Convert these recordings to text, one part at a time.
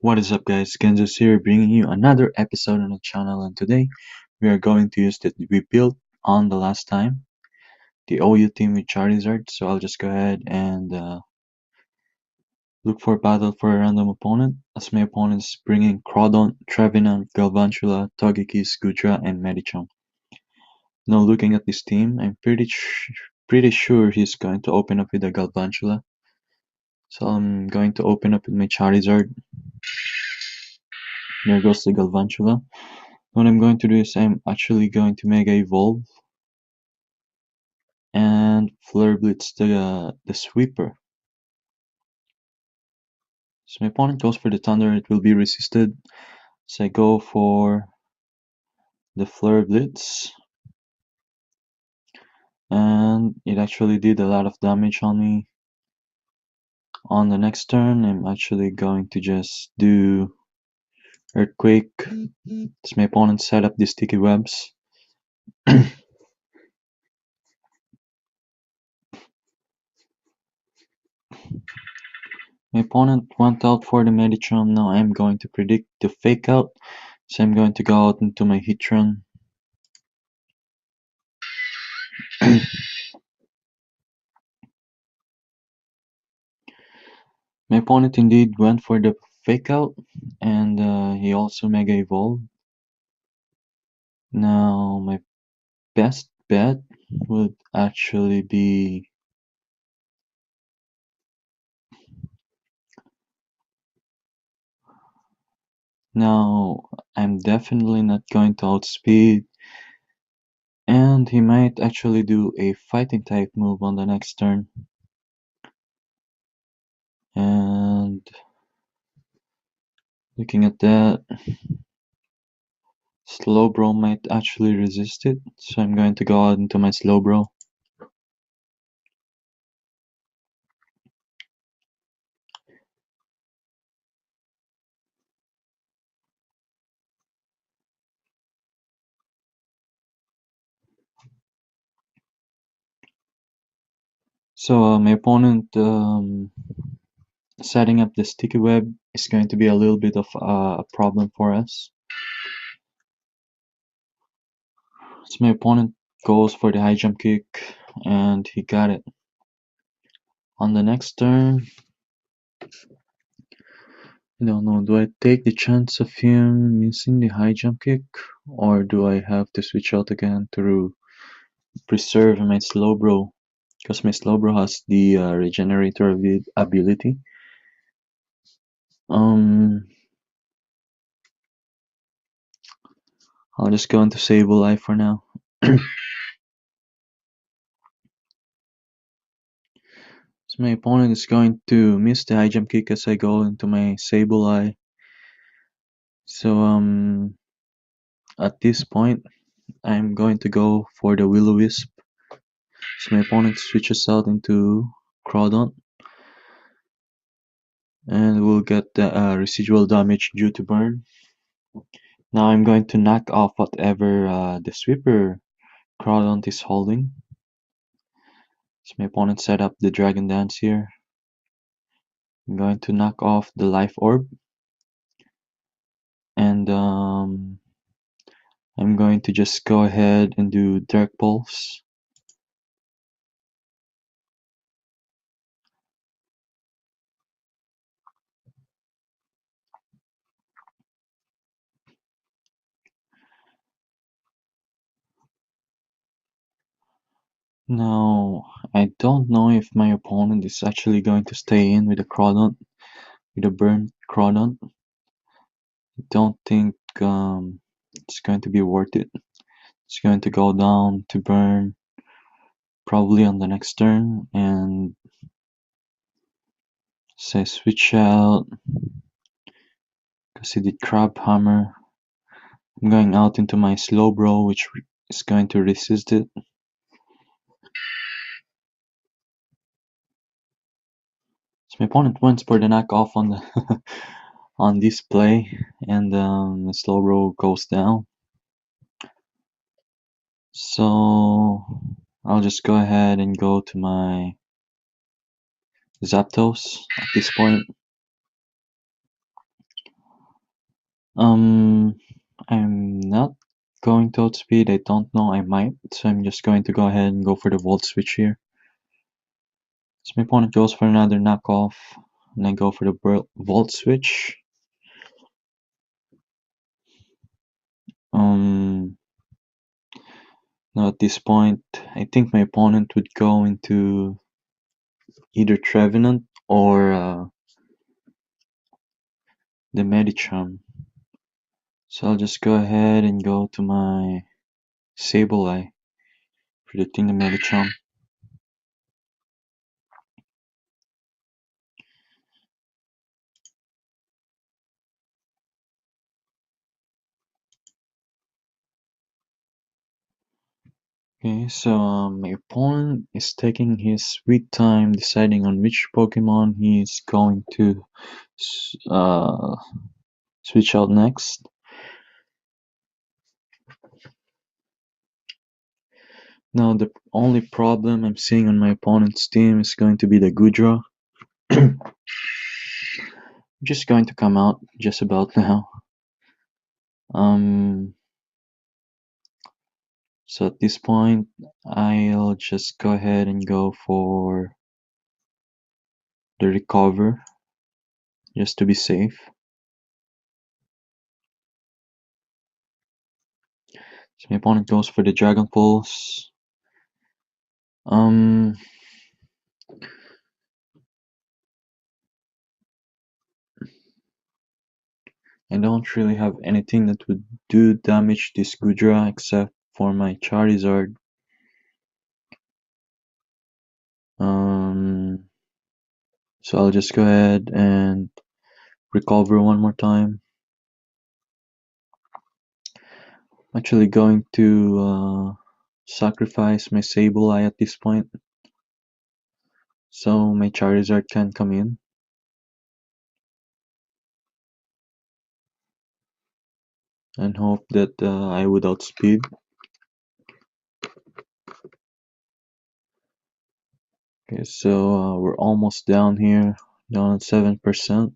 What is up guys, Genzous here bringing you another episode on the channel, and today we are going to use that we built on the last time, the OU team with Charizard. So I'll just go ahead and look for a battle for a random opponent, as my opponent is bringing Crawdon, Trevenant, Galvantula, Togekiss, Gudra, and Medicham. Now looking at this team, I'm pretty sure he's going to open up with a Galvantula. So I'm going to open up with my Charizard. There goes the Galvantula. What I'm going to do is I'm actually going to Mega Evolve and Flare Blitz the Sweeper. So my opponent goes for the Thunder, it will be resisted. So I go for the Flare Blitz. And it actually did a lot of damage on me. On the next turn, I'm actually going to just do Earthquake. So my opponent set up the sticky webs. My opponent went out for the Medicham. Now I'm going to predict the Fake Out. So I'm going to go out into my Heatran. My opponent indeed went for the Fake Out, and he also Mega Evolved. Now my best bet would actually be now I'm definitely not going to outspeed, and he might actually do a fighting type move on the next turn. And looking at that, Slowbro might actually resist it, so I'm going to go out into my Slowbro. So my opponent setting up the sticky web is going to be a little bit of a problem for us. So my opponent goes for the high jump kick, and he got it. On the next turn, I don't know, do I take the chance of him missing the high jump kick, or do I have to switch out again to preserve my Slowbro? Because my Slowbro has the regenerator ability. I'll just go into Sableye for now. So my opponent is going to miss the high jump kick as I go into my Sableye. So at this point, I'm going to go for the Will-O-Wisp. So my opponent switches out into Crawdon, and we'll get the residual damage due to burn. Now I'm going to knock off whatever the Sweeper Crawdon is holding. So my opponent set up the Dragon Dance here. I'm going to knock off the Life Orb, and I'm going to just go ahead and do Dark Pulse. Now, I don't know if my opponent is actually going to stay in with a Crawdon, with a burn Crawdon. I don't think it's going to be worth it. It's going to go down to burn probably on the next turn, and say switch out because he did Crab Hammer. I'm going out into my Slowbro, which is going to resist it. So my opponent went for the knockoff on the on this play, and the Slowbro goes down. So I'll just go ahead and go to my Zapdos at this point. Um, I'm not going to outspeed. I don't know. I might. So I'm just going to go ahead and go for the volt switch here. So my opponent goes for another knockoff, and I go for the volt switch. Um, Now at this point, I think my opponent would go into either Trevenant or the Medicham. So I'll just go ahead and go to my Sableye, predicting the Medicham. Okay, so my opponent is taking his sweet time deciding on which Pokemon he's going to switch out next. Now the only problem I'm seeing on my opponent's team is going to be the Goodra. Just going to come out just about now. So at this point, I'll just go ahead and go for the recover, just to be safe. So my opponent goes for the Dragon Pulse. Um, I don't really have anything that would do damage this Goodra except for my Charizard. So I'll just go ahead and recover one more time. I'm actually going to sacrifice my Sableye at this point, so my Charizard can come in. And hope that I would outspeed. Okay, so we're almost down here, down at 7%.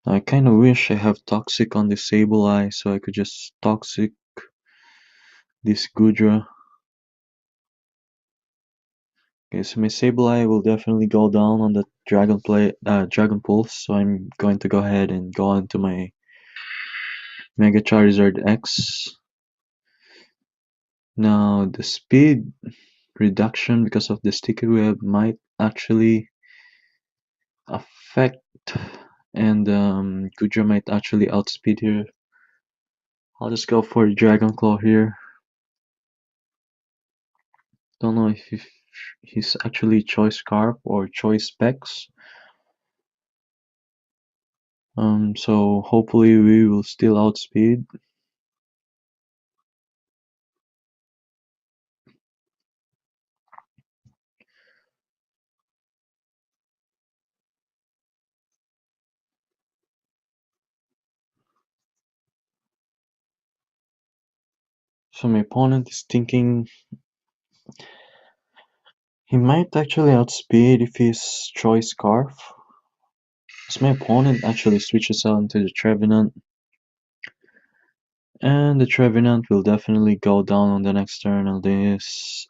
I kind of wish I have Toxic on the Sableye so I could just Toxic this Goodra. Okay, so my Sableye will definitely go down on the Dragon Pulse, so I'm going to go ahead and go into my Mega Charizard X. Now, the speed reduction because of the sticky web might actually affect, and Goodra might actually outspeed here. I'll just go for Dragon Claw here. Don't know if he's actually Choice Scarf or Choice Specs. So hopefully we will still outspeed. So my opponent is thinking he might actually outspeed if he's Choice Scarf. So my opponent actually switches out into the Trevenant. And the Trevenant will definitely go down on the next turn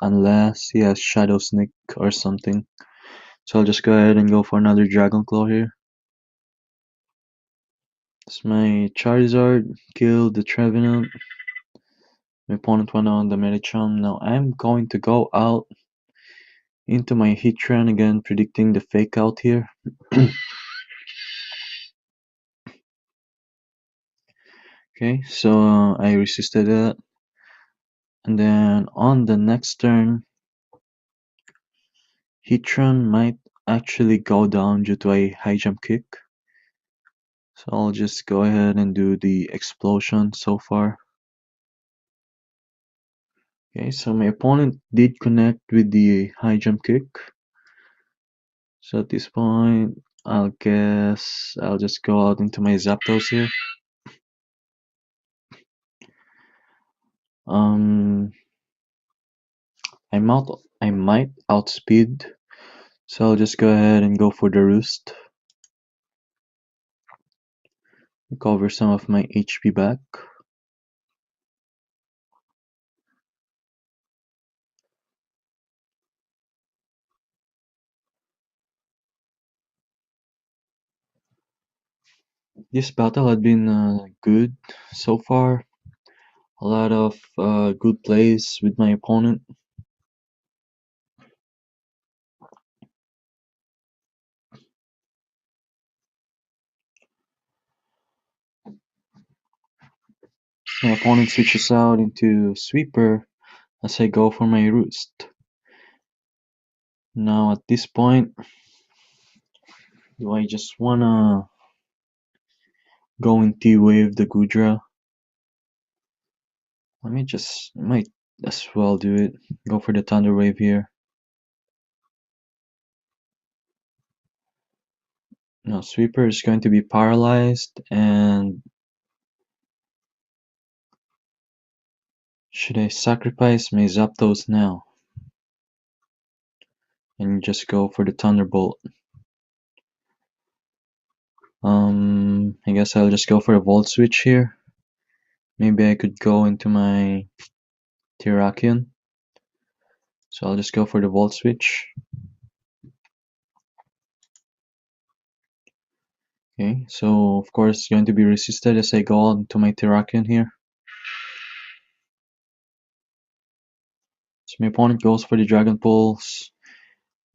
unless he has Shadow Sneak or something. So I'll just go ahead and go for another Dragon Claw here. So my Charizard killed the Trevenant. My opponent went on the Medicham. Now I'm going to go out into my Heatran again, predicting the fake out here. Okay, so I resisted that. And then on the next turn, Heatran might actually go down due to a high jump kick. So I'll just go ahead and do the explosion so far. Okay, so my opponent did connect with the high jump kick. So at this point, I'll guess I'll just go out into my Zapdos here. Um, I might outspeed, so I'll just go ahead and go for the Roost. Recover some of my HP back. This battle had been good so far. A lot of good plays with my opponent. My opponent switches out into Sweeper as I go for my Roost. Now at this point, do I just wanna go in T-Wave the Gudra? Might as well do it. Go for the Thunder Wave here. Now Sweeper is going to be paralyzed, and should I sacrifice my Zapdos now? And just go for the Thunderbolt. I guess I'll just go for a Volt Switch here. Maybe I could go into my Terrakion. So I'll just go for the Volt Switch. Okay, so of course it's going to be resisted as I go on to my Terrakion here. So my opponent goes for the Dragon Pulse.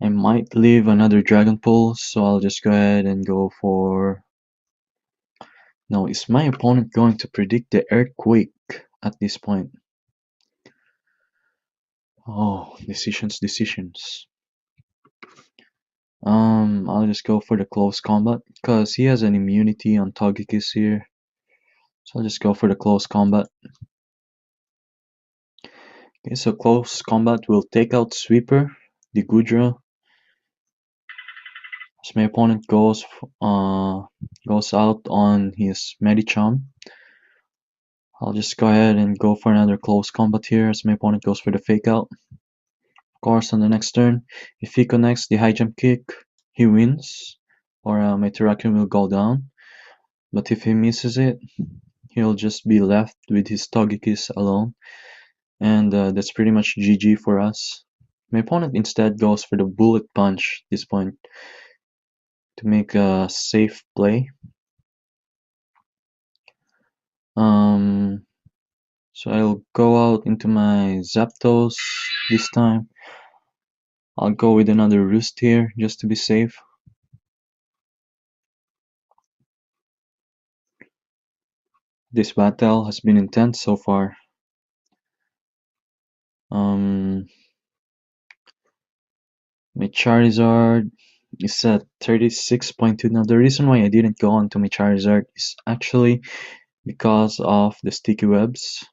I might leave another Dragon Pulse, so I'll just go ahead and go for... No, is my opponent going to predict the Earthquake at this point? Oh, decisions. I'll just go for the Close Combat, because he has an immunity on Togekiss here. So I'll just go for the Close Combat. Okay, so Close Combat will take out Sweeper, the Gudra. So my opponent goes out on his Medicham. I'll just go ahead and go for another Close Combat here as my opponent goes for the Fake Out. Of course, on the next turn, if he connects the High Jump Kick, he wins, or my Terrakion will go down. But if he misses it, he'll just be left with his Togekiss alone. And that's pretty much GG for us. My opponent instead goes for the Bullet Punch at this point to make a safe play. So I'll go out into my Zapdos this time. I'll go with another Roost here just to be safe. This battle has been intense so far. My Charizard is at 36.2. Now the reason why I didn't go on to my Charizard is actually because of the sticky webs.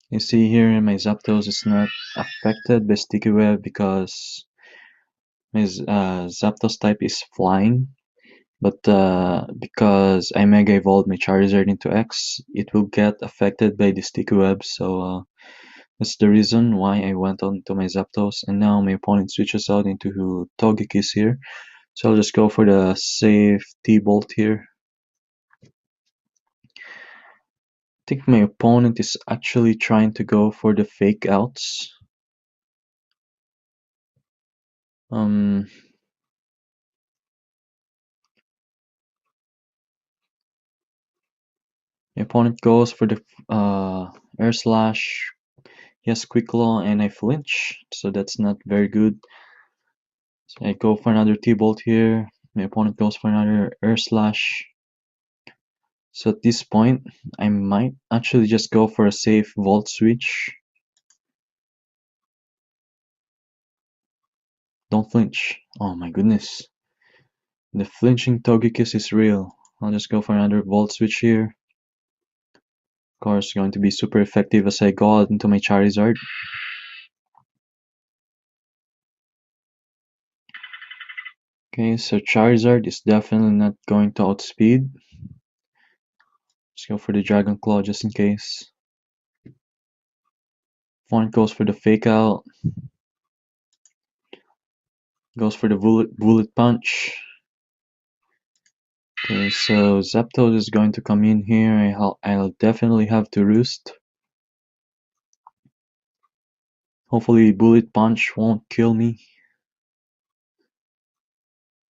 You see here my Zapdos is not affected by sticky web because my Zapdos type is flying. But because I Mega Evolved my Charizard into X, it will get affected by the sticky webs. So that's the reason why I went on to my Zapdos. And now my opponent switches out into Togekiss here. So I'll just go for the safe T-Bolt here. I think my opponent is actually trying to go for the Fake Outs. My opponent goes for the Air Slash. He has Quick Claw and I flinch, so that's not very good. So I go for another T-Bolt here. My opponent goes for another Air Slash. So at this point, I might actually just go for a safe Volt Switch. Don't flinch. Oh my goodness. The flinching Togekiss is real. I'll just go for another Volt Switch here. Of course, going to be super effective as I go out into my Charizard. Okay, so Charizard is definitely not going to outspeed. Let's go for the Dragon Claw just in case. Opponent goes for the Fake Out. Goes for the Bullet Punch. Okay, so Zapdos is going to come in here. I'll definitely have to roost. Hopefully Bullet Punch won't kill me.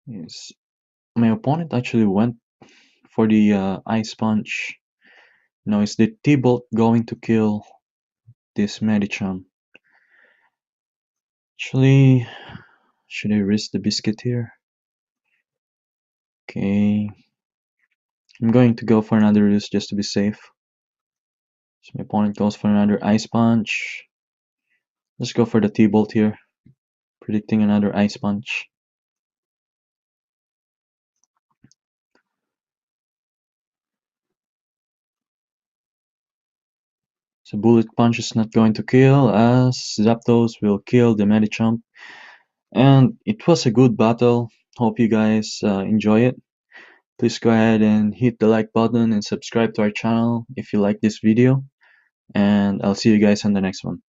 Yes. My opponent actually went for the Ice Punch. Now is the T-Bolt going to kill this Medicham? Actually, should I risk the biscuit here? Okay. I'm going to go for another roost just to be safe. So my opponent goes for another Ice Punch. Let's go for the T-Bolt here. Predicting another Ice Punch. So Bullet Punch is not going to kill, as Zapdos will kill the Medicham. And it was a good battle. Hope you guys enjoy it. Please go ahead and hit the like button and subscribe to our channel if you like this video. And I'll see you guys on the next one.